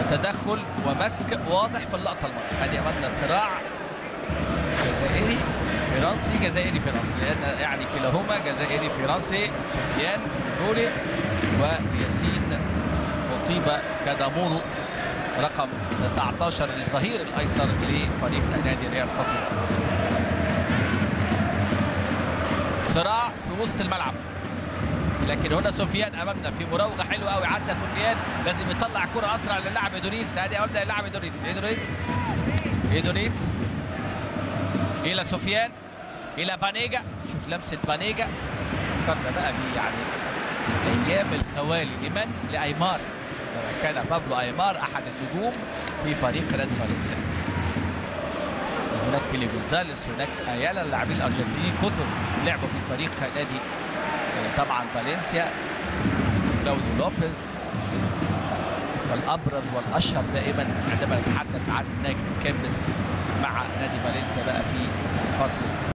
وتدخل ومسك واضح في اللقطه الماضيه. ادي امامنا صراع جزائري فرنسي، جزائري فرنسي، لان يعني كلاهما جزائري فرنسي. سفيان فيجولي وياسين بوطيبة كادامورو رقم 19 الظهير الايسر لفريق نادي ريال سوسيداد. صراع في وسط الملعب، لكن هنا سفيان امامنا في مراوغه حلوه قوي. عدى سفيان، لازم يطلع كره اسرع للاعب ادونيس. ادي امامنا اللاعب ادونيس الى سفيان الى بانيجا. شوف لمسه بانيجا، فكرنا بقى يعني ايام الخوالي لمن؟ لايمار، لما كان بابلو ايمار احد النجوم في فريق نادي فالنسيا. هناك كيلي جونزاليس، هناك ايالا، اللاعبين الارجنتينيين كثر لعبوا في فريق نادي طبعا فالنسيا. كلاوديو لوبيز، والابرز والاشهر دائما عندما نتحدث عن نجم كامبس مع نادي فالنسيا بقى في فتره